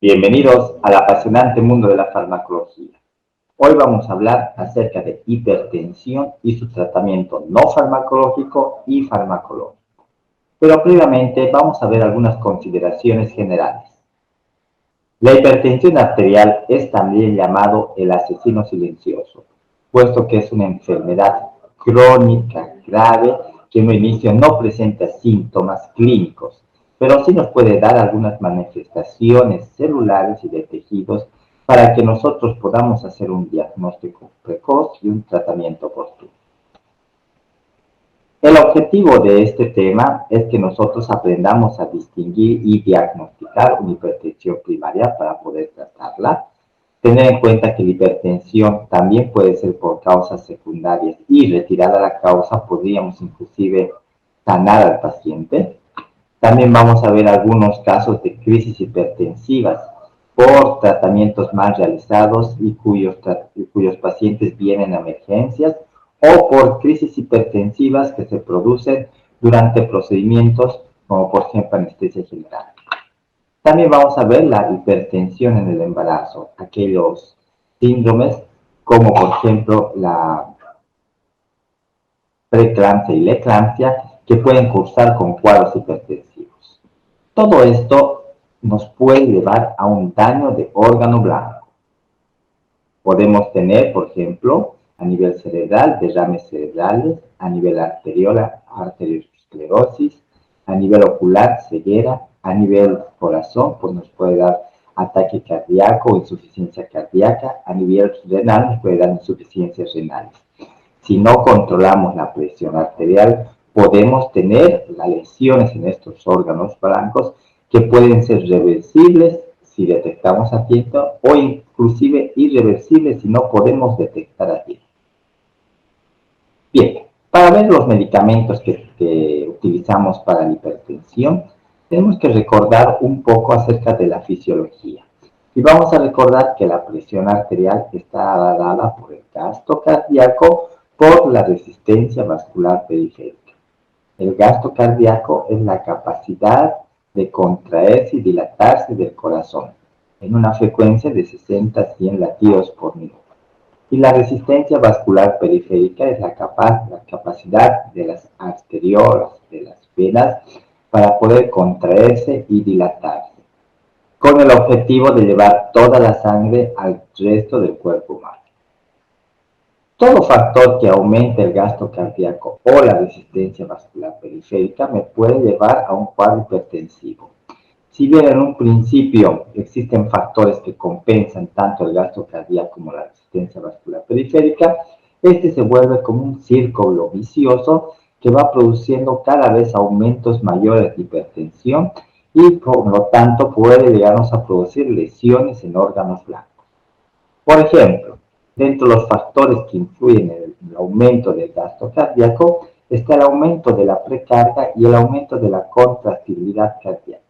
Bienvenidos al apasionante mundo de la farmacología. Hoy vamos a hablar acerca de hipertensión y su tratamiento no farmacológico y farmacológico. Pero previamente vamos a ver algunas consideraciones generales. La hipertensión arterial es también llamado el asesino silencioso, puesto que es una enfermedad crónica grave que en un inicio no presenta síntomas clínicos, pero sí nos puede dar algunas manifestaciones celulares y de tejidos para que nosotros podamos hacer un diagnóstico precoz y un tratamiento oportuno. El objetivo de este tema es que nosotros aprendamos a distinguir y diagnosticar una hipertensión primaria para poder tratarla, tener en cuenta que la hipertensión también puede ser por causas secundarias y retirada la causa podríamos inclusive sanar al paciente. También vamos a ver algunos casos de crisis hipertensivas por tratamientos mal realizados y cuyos pacientes vienen a emergencias o por crisis hipertensivas que se producen durante procedimientos como por ejemplo anestesia general. También vamos a ver la hipertensión en el embarazo, aquellos síndromes como por ejemplo la preeclampsia y la eclampsia que pueden cursar con cuadros hipertensivos. Todo esto nos puede llevar a un daño de órgano blanco. Podemos tener, por ejemplo, a nivel cerebral, derrames cerebrales, a nivel arteriosclerosis, a nivel ocular, ceguera, a nivel corazón, pues nos puede dar ataque cardíaco o insuficiencia cardíaca, a nivel renal nos puede dar insuficiencias renales. Si no controlamos la presión arterial, podemos tener las lesiones en estos órganos blancos que pueden ser reversibles si detectamos a tiempo o inclusive irreversibles si no podemos detectar a tiempo. Bien, para ver los medicamentos que utilizamos para la hipertensión, tenemos que recordar un poco acerca de la fisiología. Y vamos a recordar que la presión arterial está dada por el gasto cardíaco por la resistencia vascular periférica. El gasto cardíaco es la capacidad de contraerse y dilatarse del corazón en una frecuencia de 60 a 100 latidos por minuto. Y la resistencia vascular periférica es la capacidad de las arteriolas, de las venas, para poder contraerse y dilatarse, con el objetivo de llevar toda la sangre al resto del cuerpo humano. Todo factor que aumente el gasto cardíaco o la resistencia vascular periférica me puede llevar a un cuadro hipertensivo. Si bien en un principio existen factores que compensan tanto el gasto cardíaco como la resistencia vascular periférica, este se vuelve como un círculo vicioso que va produciendo cada vez aumentos mayores de hipertensión y por lo tanto puede llegarnos a producir lesiones en órganos blancos. Por ejemplo, dentro de los factores que influyen en el aumento del gasto cardíaco está el aumento de la precarga y el aumento de la contractibilidad cardíaca.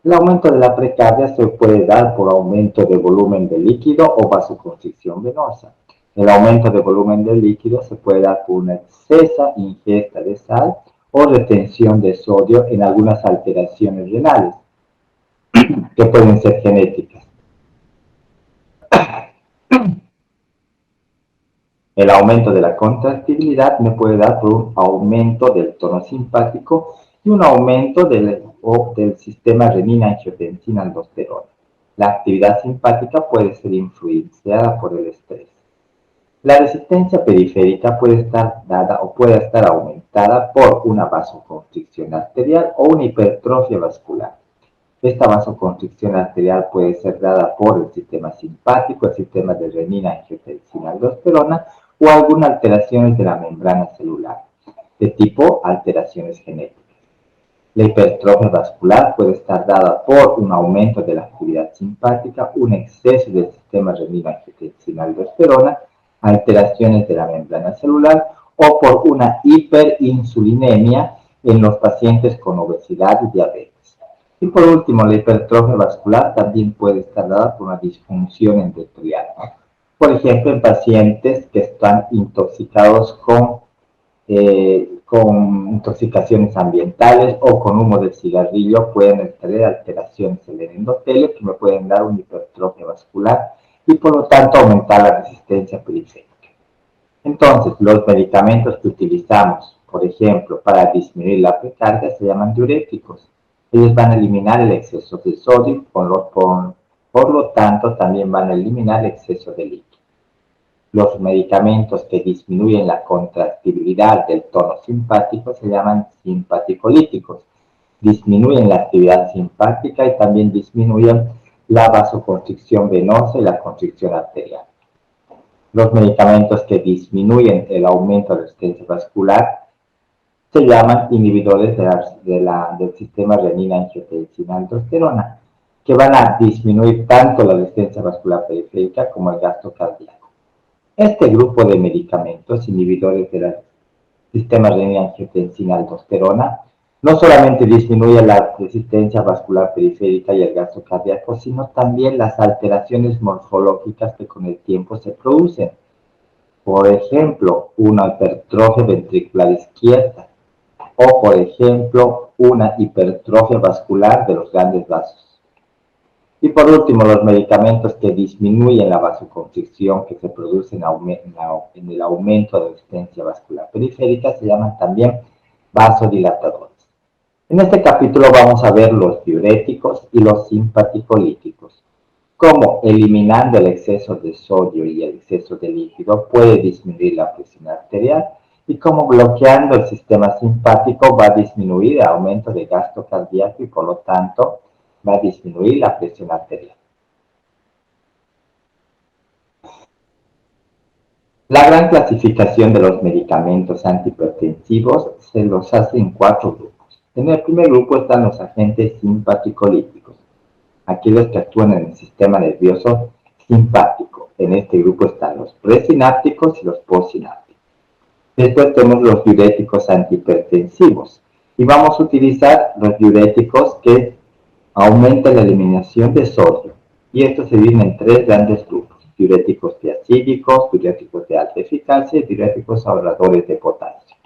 El aumento de la precarga se puede dar por aumento de volumen de líquido o vasoconstricción venosa. El aumento de volumen de líquido se puede dar por una excesiva ingesta de sal o retención de sodio en algunas alteraciones renales, que pueden ser genéticas. El aumento de la contractibilidad me puede dar por un aumento del tono simpático y un aumento del sistema renina-angiotensina-aldosterona. La actividad simpática puede ser influenciada por el estrés. La resistencia periférica puede estar dada o puede estar aumentada por una vasoconstricción arterial o una hipertrofia vascular. Esta vasoconstricción arterial puede ser dada por el sistema simpático, el sistema de renina-angiotensina-aldosterona o algunas alteraciones de la membrana celular, de tipo alteraciones genéticas. La hipertrofia vascular puede estar dada por un aumento de la actividad simpática, un exceso del sistema renina-angiotensina-aldosterona, alteraciones de la membrana celular o por una hiperinsulinemia en los pacientes con obesidad y diabetes. Y por último, la hipertrofia vascular también puede estar dada por una disfunción endotelial, ¿no? Por ejemplo, en pacientes que están intoxicados con intoxicaciones ambientales o con humo de cigarrillo pueden tener alteraciones en el endotelio que me pueden dar una hipertrofia vascular y por lo tanto aumentar la resistencia periférica. Entonces, los medicamentos que utilizamos, por ejemplo, para disminuir la precarga se llaman diuréticos. Ellos van a eliminar el exceso de sodio, por lo tanto también van a eliminar el exceso de líquido. Los medicamentos que disminuyen la contractibilidad del tono simpático se llaman simpaticolíticos. Disminuyen la actividad simpática y también disminuyen la vasoconstricción venosa y la constricción arterial. Los medicamentos que disminuyen el aumento de la resistencia vascular se llaman inhibidores del sistema renina-angiotensina-aldosterona, que van a disminuir tanto la resistencia vascular periférica como el gasto cardíaco. Este grupo de medicamentos inhibidores del sistema renina-angiotensina-aldosterona no solamente disminuye la resistencia vascular periférica y el gasto cardíaco, sino también las alteraciones morfológicas que con el tiempo se producen. Por ejemplo, una hipertrofia ventricular izquierda o, por ejemplo, una hipertrofia vascular de los grandes vasos. Y por último, los medicamentos que disminuyen la vasoconstricción que se produce en el aumento de la resistencia vascular periférica se llaman también vasodilatadores. En este capítulo vamos a ver los diuréticos y los simpaticolíticos. Cómo eliminando el exceso de sodio y el exceso de líquido puede disminuir la presión arterial y cómo bloqueando el sistema simpático va a disminuir el aumento de gasto cardíaco y por lo tanto va a disminuir la presión arterial. La gran clasificación de los medicamentos antihipertensivos se los hace en 4 grupos. En el primer grupo están los agentes simpaticolíticos, aquellos que actúan en el sistema nervioso simpático. En este grupo están los presinápticos y los postsinápticos. Después tenemos los diuréticos antihipertensivos y vamos a utilizar los diuréticos que aumentan la eliminación de sodio y estos se dividen en 3 grandes grupos: diuréticos tiacídicos, diuréticos de alta eficacia y diuréticos ahorradores de potasio.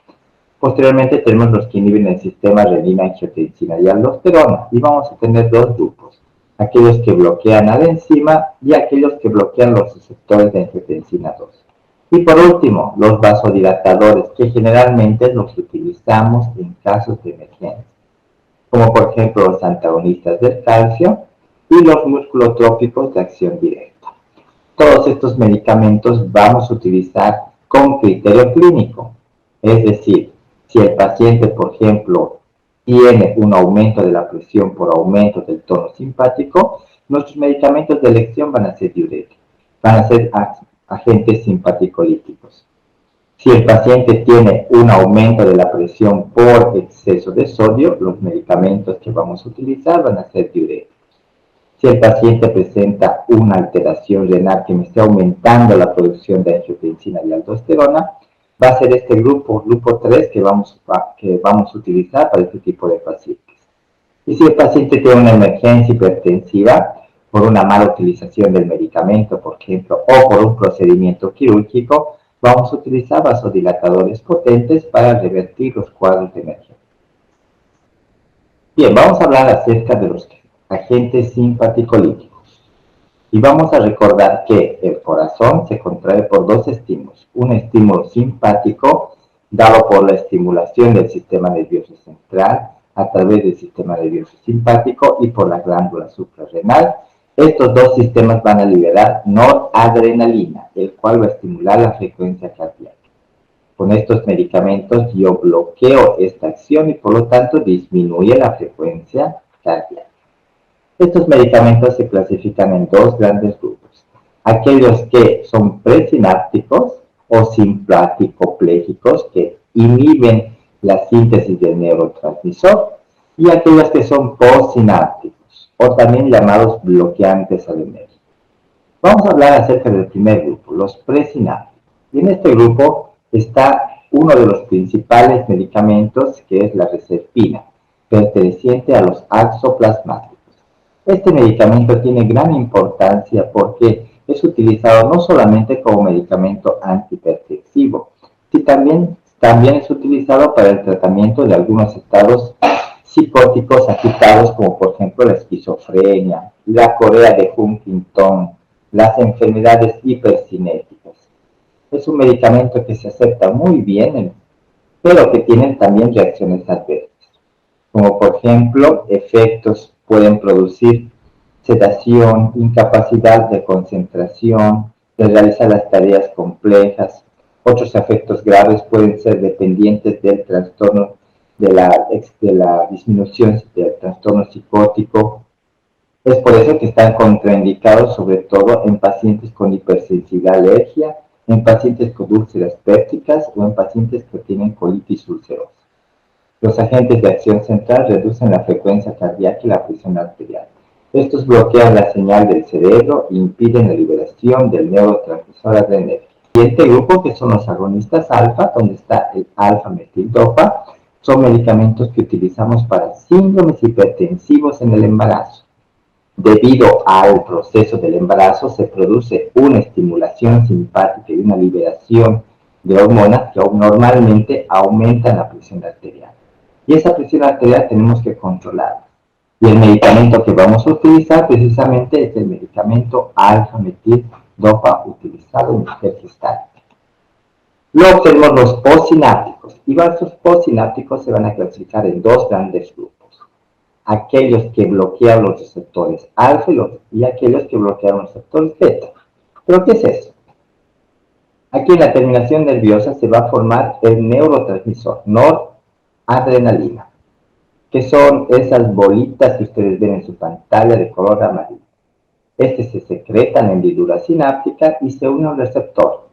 Posteriormente tenemos los que inhiben el sistema renina-angiotensina y aldosterona y vamos a tener 2 grupos: aquellos que bloquean a la enzima y aquellos que bloquean los receptores de angiotensina 2. Y por último, los vasodilatadores, que generalmente los utilizamos en casos de emergencia, como por ejemplo los antagonistas del calcio y los musculotrópicos de acción directa. Todos estos medicamentos vamos a utilizar con criterio clínico, es decir, si el paciente, por ejemplo, tiene un aumento de la presión por aumento del tono simpático, nuestros medicamentos de elección van a ser diuréticos, van a ser agentes simpaticolíticos. Si el paciente tiene un aumento de la presión por exceso de sodio, los medicamentos que vamos a utilizar van a ser diuréticos. Si el paciente presenta una alteración renal que me esté aumentando la producción de angiotensina y aldosterona, va a ser este grupo 3 que vamos a utilizar para este tipo de pacientes. Y si el paciente tiene una emergencia hipertensiva por una mala utilización del medicamento, por ejemplo, o por un procedimiento quirúrgico, vamos a utilizar vasodilatadores potentes para revertir los cuadros de emergencia. Bien, vamos a hablar acerca de los agentes simpaticolíticos. Y vamos a recordar que el corazón se contrae por 2 estímulos. Un estímulo simpático, dado por la estimulación del sistema nervioso central a través del sistema nervioso simpático y por la glándula suprarrenal. Estos 2 sistemas van a liberar noradrenalina, el cual va a estimular la frecuencia cardíaca. Con estos medicamentos yo bloqueo esta acción y por lo tanto disminuye la frecuencia cardíaca. Estos medicamentos se clasifican en 2 grandes grupos: aquellos que son presinápticos o simpaticoplégicos, que inhiben la síntesis del neurotransmisor, y aquellos que son postsinápticos o también llamados bloqueantes adenérgicos. Vamos a hablar acerca del primer grupo, los presinápticos. Y en este grupo está uno de los principales medicamentos, que es la reserpina. perteneciente a los axoplasmáticos. Este medicamento tiene gran importancia porque es utilizado no solamente como medicamento antihipertensivo, sino también es utilizado para el tratamiento de algunos estados psicóticos agitados, como por ejemplo la esquizofrenia, la corea de Huntington, las enfermedades hipercinéticas. Es un medicamento que se acepta muy bien, pero que tienen también reacciones adversas, como por ejemplo efectos pueden producir sedación, incapacidad de concentración, de realizar las tareas complejas. Otros efectos graves pueden ser dependientes del trastorno de la disminución del trastorno psicótico. Es por eso que están contraindicados sobre todo en pacientes con hipersensibilidad alergia, en pacientes con úlceras pépticas o en pacientes que tienen colitis ulcerosa. Los agentes de acción central reducen la frecuencia cardíaca y la presión arterial. Estos bloquean la señal del cerebro e impiden la liberación del neurotransmisor adrenérgico. El siguiente grupo, que son los agonistas alfa, donde está el alfa-metildopa, son medicamentos que utilizamos para síndromes hipertensivos en el embarazo. Debido al proceso del embarazo se produce una estimulación simpática y una liberación de hormonas que normalmente aumentan la presión arterial. Y esa presión arterial tenemos que controlarla. Y el medicamento que vamos a utilizar precisamente es el medicamento alfa-metildopa utilizado en mujer gestante. Luego tenemos los postsinápticos. Y los postsinápticos se van a clasificar en dos grandes grupos. Aquellos que bloquean los receptores alfa y aquellos que bloquean los receptores beta. ¿Pero qué es eso? Aquí en la terminación nerviosa se va a formar el neurotransmisor noradrenalina, que son esas bolitas que ustedes ven en su pantalla de color amarillo. Se secretan en hendidura sináptica y se unen a un receptor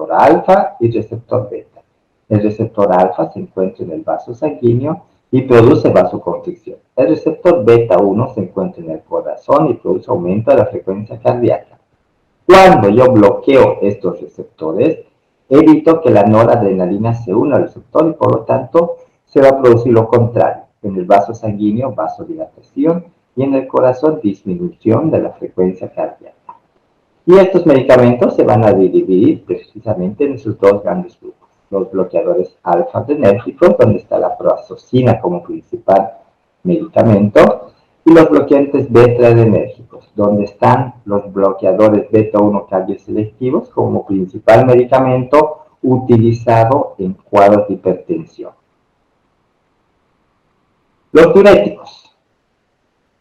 alfa y receptor beta. El receptor alfa se encuentra en el vaso sanguíneo y produce vasoconstricción. El receptor beta 1 se encuentra en el corazón y produce aumento de la frecuencia cardíaca. Cuando yo bloqueo estos receptores, evito que la noradrenalina se una al receptor y por lo tanto se va a producir lo contrario. En el vaso sanguíneo, vasodilatación y en el corazón, disminución de la frecuencia cardíaca. Y estos medicamentos se van a dividir precisamente en esos dos grandes grupos. Los bloqueadores alfa-adrenérgicos, donde está la proazoxina como principal medicamento, y los bloqueantes beta-adrenérgicos, donde están los bloqueadores beta-1 cardioselectivos como principal medicamento utilizado en cuadros de hipertensión. Los diuréticos.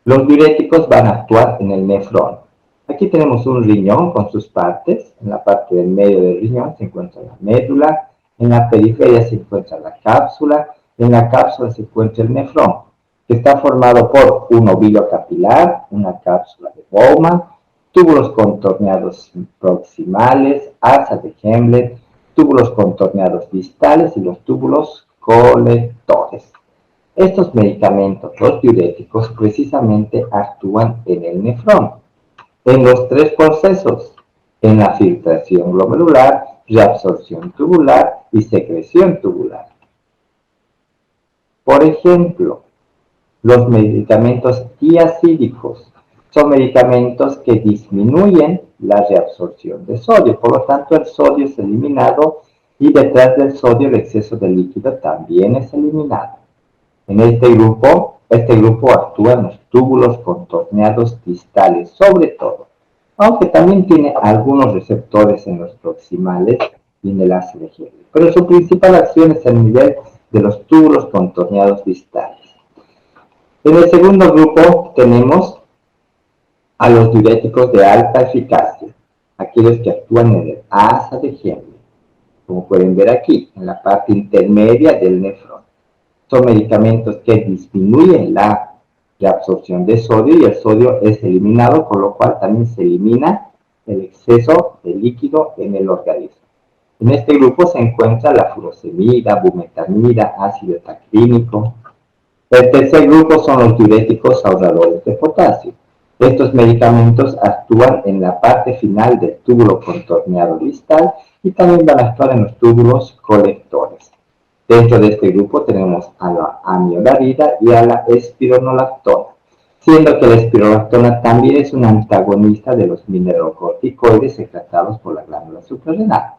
Los diuréticos van a actuar en el nefrón. Aquí tenemos un riñón con sus partes. En la parte del medio del riñón se encuentra la médula. En la periferia se encuentra la cápsula. En la cápsula se encuentra el nefrón, que está formado por un óvulo capilar, una cápsula de Bowman, túbulos contorneados proximales, asa de Hemlet, túbulos contorneados distales y los túbulos colectores. Estos medicamentos, los diuréticos, precisamente actúan en el nefrón, en los tres procesos, en la filtración glomerular, reabsorción tubular y secreción tubular. Por ejemplo, los medicamentos tiazídicos son medicamentos que disminuyen la reabsorción de sodio, por lo tanto el sodio es eliminado y detrás del sodio el exceso de líquido también es eliminado. En este grupo actúa en los túbulos contorneados distales, sobre todo, aunque también tiene algunos receptores en los proximales y en el asa de Hemlet, pero su principal acción es el nivel de los túbulos contorneados distales. En el segundo grupo tenemos a los diuréticos de alta eficacia, aquellos que actúan en el asa de Hemlet, como pueden ver aquí, en la parte intermedia del nefrón. Son medicamentos que disminuyen la absorción de sodio y el sodio es eliminado, con lo cual también se elimina el exceso de líquido en el organismo. En este grupo se encuentra la furosemida, bumetanida, ácido hepaclínico. El tercer grupo son los diuréticos ahorradores de potasio. Estos medicamentos actúan en la parte final del túbulo contorneado distal y también van a actuar en los túbulos colectores. Dentro de este grupo tenemos a la amilodarida y a la espironolactona, siendo que la espironolactona también es un antagonista de los mineralocorticoides secretados por la glándula suprarrenal.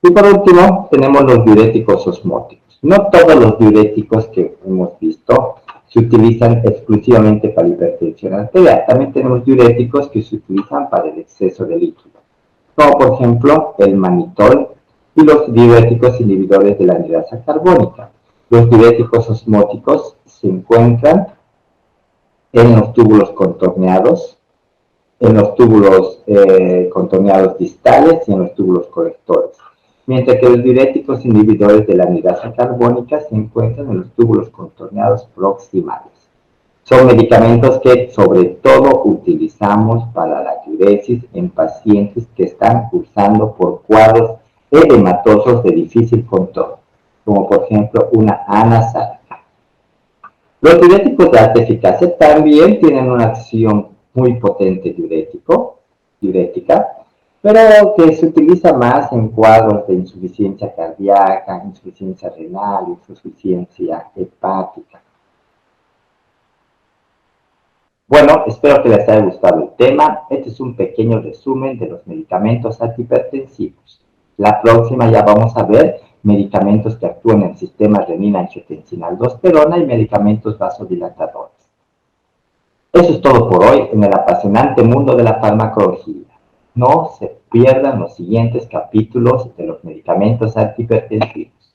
Y por último, tenemos los diuréticos osmóticos. No todos los diuréticos que hemos visto se utilizan exclusivamente para hipertensión arterial. También tenemos diuréticos que se utilizan para el exceso de líquido, como por ejemplo el manitol y los diuréticos inhibidores de la anhidrasa carbónica. Los diuréticos osmóticos se encuentran en los túbulos contorneados, contorneados distales y en los túbulos colectores, mientras que los diuréticos inhibidores de la anhidrasa carbónica se encuentran en los túbulos contorneados proximales. Son medicamentos que sobre todo utilizamos para la diuresis en pacientes que están cursando por cuadros edematosos de difícil control, como por ejemplo una anasalga. Los diuréticos de alta eficacia también tienen una acción muy potente diurética, pero que se utiliza más en cuadros de insuficiencia cardíaca, insuficiencia renal, insuficiencia hepática. Bueno, espero que les haya gustado el tema. Este es un pequeño resumen de los medicamentos antihipertensivos. La próxima ya vamos a ver medicamentos que actúan en el sistema renina-angiotensina-aldosterona y medicamentos vasodilatadores. Eso es todo por hoy en el apasionante mundo de la farmacología. No se pierdan los siguientes capítulos de los medicamentos antihipertensivos.